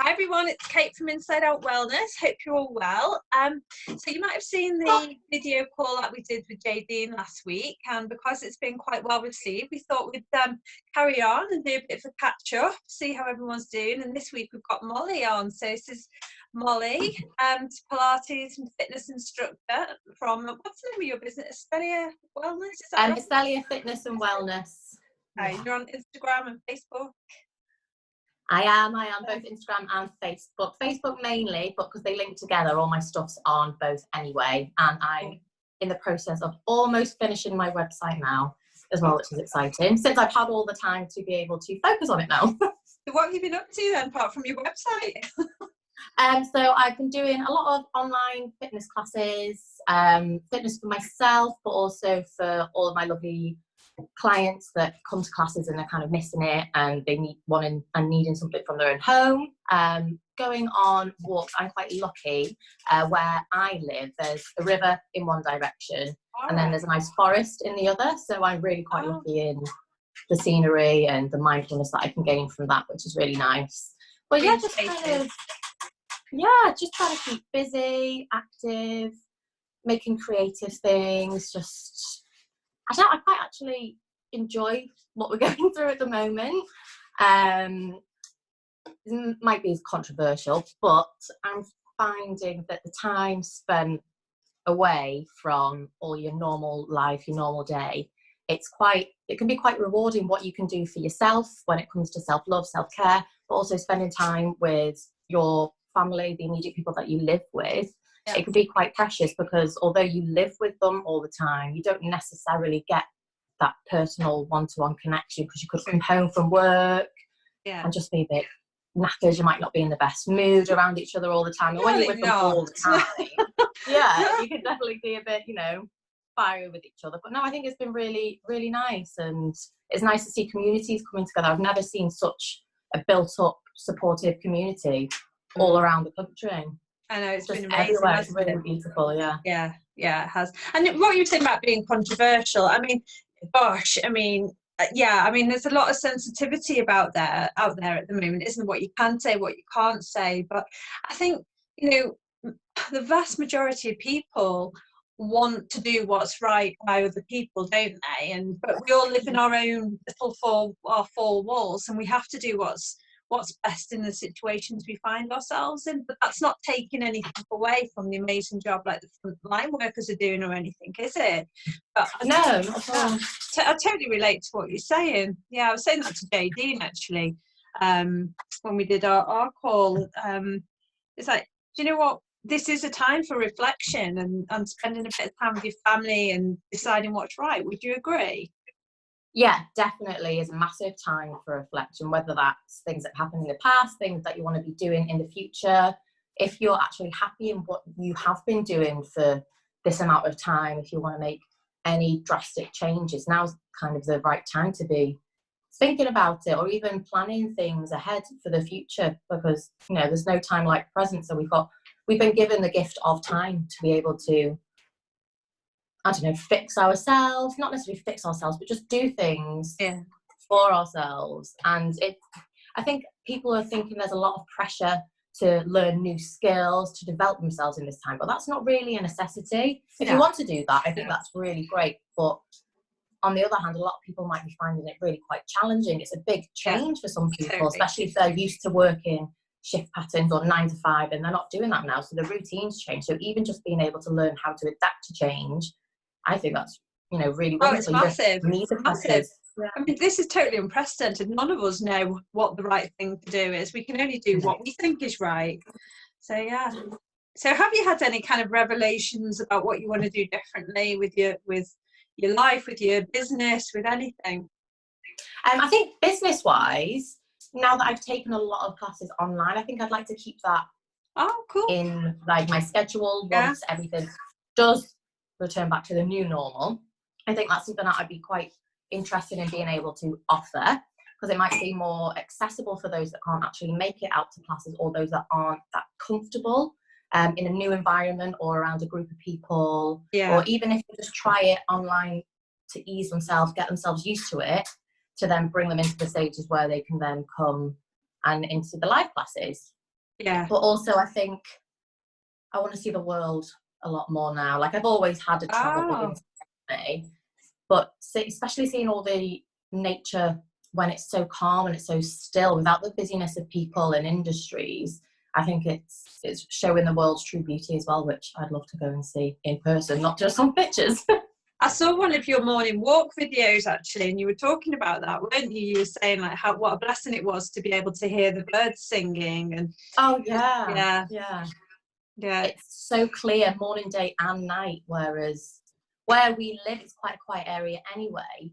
Hi everyone, it's Kate from InsideOut Wellness. Hope you're all well. So you might have seen the video call that we did with JD last week, and because it's been quite well received, we thought we'd carry on and do a bit of a catch up, see how everyone's doing. And this week we've got Molly on. So this is Molly, Pilates and fitness instructor from, what's the name of your business? Estellia Wellness? Is that right? Estellia Fitness and Wellness. You're on Instagram and Facebook? I am both Instagram and Facebook. Facebook mainly, but because they link together, all my stuff's on both anyway. And I'm in the process of almost finishing my website now as well, which is exciting, since I've had all the time to be able to focus on it now. So what have you been up to then, apart from your website? So I've been doing a lot of online fitness classes, fitness for myself, but also for all of my lovely clients that come to classes and they're kind of missing it and they need wanting and needing something from their own home. Going on walks. I'm quite lucky where I live. There's a river in one direction and then there's a nice forest in the other. So I'm really quite lucky in the scenery and the mindfulness that I can gain from that, which is really nice. But yeah, just kind of just trying to keep busy, active, making creative things. Just I quite actually enjoy what we're going through at the moment. It might be controversial, but I'm finding that the time spent away from all your normal life, your normal day, it can be quite rewarding what you can do for yourself when it comes to self-love, self-care, but also spending time with your family, the immediate people that you live with. It can be quite precious because although you live with them all the time, you don't necessarily get that personal one-to-one connection because you could come home from work and just be a bit knackered. You might not be in the best mood around each other all the time. And when you're with them all the time, you can definitely be a bit, fiery with each other. But no, I think it's been really, really nice. And it's nice to see communities coming together. I've never seen such a built-up, supportive community all around the country. I know, it's been amazing. Everywhere. It's really beautiful, yeah, it has. And what you were saying about being controversial, I mean, gosh, there's a lot of sensitivity out there at the moment, isn't what you can say, what you can't say. But I think, the vast majority of people want to do what's right by other people, don't they? But we all live in our own little four walls, and we have to do what's best in the situations we find ourselves in. But that's not taking anything away from the amazing job like the frontline workers are doing or anything, is it? But I totally relate to what you're saying. Yeah, I was saying that to JD actually when we did our call. It's like, do you know what? This is a time for reflection and spending a bit of time with your family and deciding what's right. Would you agree? Yeah, definitely is a massive time for reflection, whether that's things that happened in the past, things that you want to be doing in the future. If you're actually happy in what you have been doing for this amount of time, if you want to make any drastic changes, now's kind of the right time to be thinking about it or even planning things ahead for the future, because, there's no time like present. So we've been given the gift of time to be able to, fix ourselves, not necessarily fix ourselves, but just do things for ourselves. And I think people are thinking there's a lot of pressure to learn new skills, to develop themselves in this time, but that's not really a necessity. If you want to do that, I think that's really great. But on the other hand, a lot of people might be finding it really quite challenging. It's a big change for some people, especially if they're used to working shift patterns or 9 to 5, and they're not doing that now. So the routines change. So even just being able to learn how to adapt to change, I think that's, really wonderful. It's massive. It's massive. Yeah. I mean, this is totally unprecedented. None of us know what the right thing to do is. We can only do what we think is right. So, yeah. So have you had any kind of revelations about what you want to do differently with your life, with your business, with anything? I think business-wise, now that I've taken a lot of classes online, I think I'd like to keep that in my schedule once everything does return back to the new normal. I think that's something that I'd be quite interested in being able to offer, because it might be more accessible for those that can't actually make it out to classes, or those that aren't that comfortable in a new environment or around a group of people, or even if they just try it online to ease themselves, get themselves used to it, to then bring them into the stages where they can then come and into the live classes. Yeah. But also I think I want to see the world a lot more now. Like I've always had a travel bug Oh, inside me, but especially seeing all the nature when it's so calm and it's so still without the busyness of people and industries, I think it's showing the world's true beauty as well, which I'd love to go and see in person, not just on pictures. I saw one of your morning walk videos actually, and you were talking about that, weren't you? You were saying like what a blessing it was to be able to hear the birds singing, and Oh yeah, yeah, yeah. yeah, It's so clear morning, day and night, whereas where we live it's quite a quiet area anyway,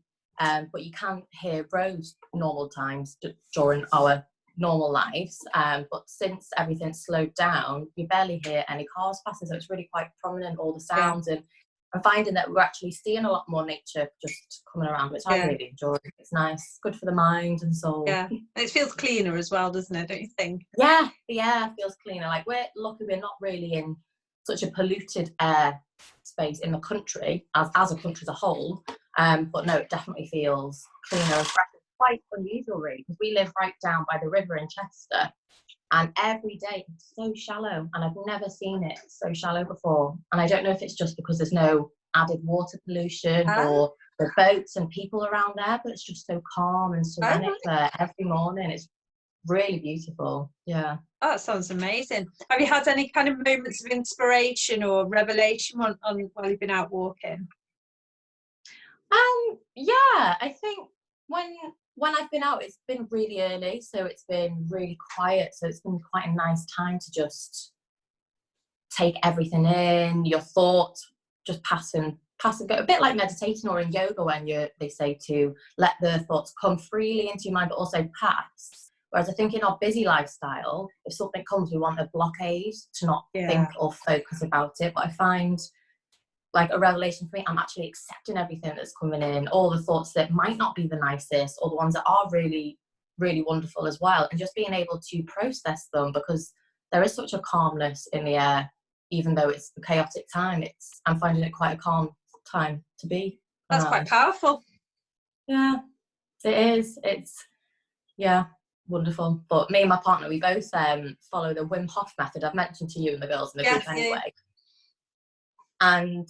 but you can hear roads normal times during our normal lives, but since everything's slowed down you barely hear any cars passing, so it's really quite prominent, all the yeah, sounds, and I'm finding that we're actually seeing a lot more nature just coming around, which I yeah, really enjoy. It's nice, good for the mind and soul. yeah. It feels cleaner as well, doesn't it? Don't you think? Yeah, the air feels cleaner. Like we're lucky we're not really in such a polluted air space in the country as a country as a whole. But no, it definitely feels cleaner and fresh. It's quite unusual really, because we live right down by the river in Chester, and every day it's so shallow, and I've never seen it so shallow before. And I don't know if it's just because there's no added water pollution Ah, or the boats and people around there, but it's just so calm and oh, serenic there every morning. It's really beautiful. Yeah. oh, that sounds amazing. Have you had any kind of moments of inspiration or revelation on while you've been out walking? Yeah, I think when I've been out, it's been really early, so it's been really quiet. So it's been quite a nice time to just take everything in, your thoughts just pass and go. A bit like meditating or in yoga when they say to let the thoughts come freely into your mind, but also pass. Whereas I think in our busy lifestyle, if something comes, we want a blockade to not Yeah, think or focus about it. But I find like a revelation for me, I'm actually accepting everything that's coming in, all the thoughts that might not be the nicest, or the ones that are really, really wonderful as well, and just being able to process them, because there is such a calmness in the air, even though it's a chaotic time. I'm finding it quite a calm time to be that's quite around. powerful. Yeah, it is. It's yeah, wonderful. But me and my partner, we both follow the Wim Hof method. I've mentioned to you and the girls in the Yes, group yeah. anyway. And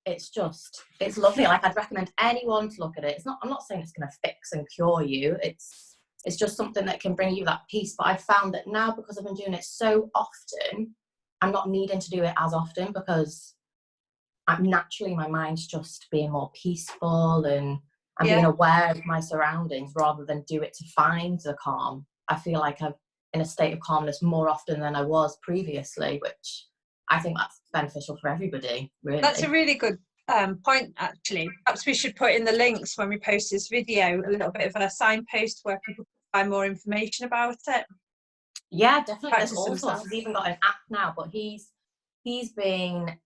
it's lovely. Like I'd recommend anyone to look at it. I'm not saying it's going to fix and cure you. It's just something that can bring you that peace. But I found that now, because I've been doing it so often, I'm not needing to do it as often, because my mind's just being more peaceful, and I'm being Yeah. aware of my surroundings rather than do it to find the calm. I feel like I'm in a state of calmness more often than I was previously, which I think that's beneficial for everybody, That's a really. really good point, actually. Perhaps we should put in the links when we post this video, a little bit of a signpost where people can find more information about it. Yeah, definitely. There's Practice all sorts. themselves. He's even got an app now, but he's been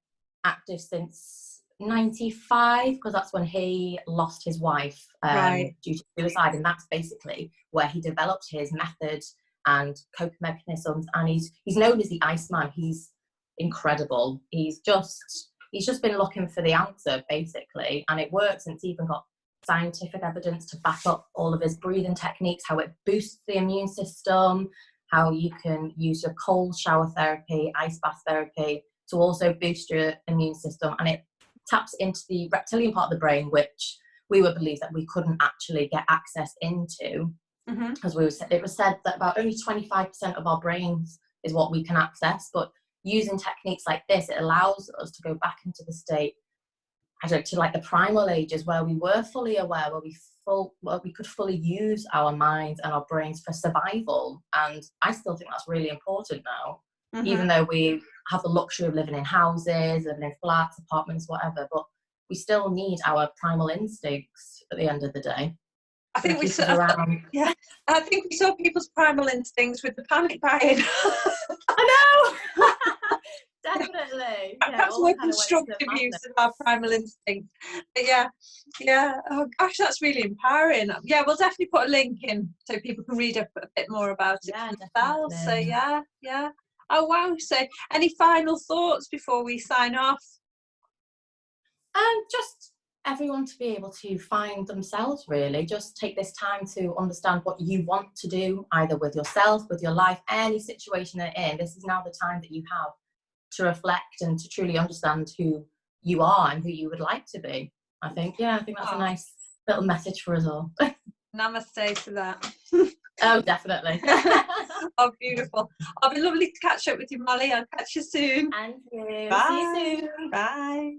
active since 95, because that's when he lost his wife Right. due to suicide, and that's basically where he developed his method and coping mechanisms. And he's known as the Iceman. He's incredible. He's just been looking for the answer basically, and it works. And it's even got scientific evidence to back up all of his breathing techniques, how it boosts the immune system, how you can use your cold shower therapy, ice bath therapy to also boost your immune system. And it taps into the reptilian part of the brain, which we would believe that we couldn't actually get access into, because it was said that about only 25% of our brains is what we can access. But using techniques like this, it allows us to go back into the state, to like the primal ages, where we were fully aware, where we could fully use our minds and our brains for survival. And I still think that's really important now, even though we have the luxury of living in houses, living in flats, apartments, whatever, but we still need our primal instincts at the end of the day. I think we Keep saw, us around. yeah, I think we saw people's primal instincts with the panic buying. I know. Definitely. Yeah, Perhaps all more kind of went into constructive use madness. of our primal instinct. But yeah. Oh gosh, that's really empowering. Yeah, we'll definitely put a link in so people can read a bit more about it Yeah, themselves. So definitely. yeah. Oh wow. So any final thoughts before we sign off? Just everyone to be able to find themselves, really. Just take this time to understand what you want to do, either with yourself, with your life, any situation they're in. This is now the time that you have to reflect and to truly understand who you are and who you would like to be. I think that's a nice little message for us all. Namaste to that. Oh, definitely. Oh, beautiful. It'll be lovely to catch up with you, Molly. I'll catch you soon. And you. Bye. See you soon. Bye.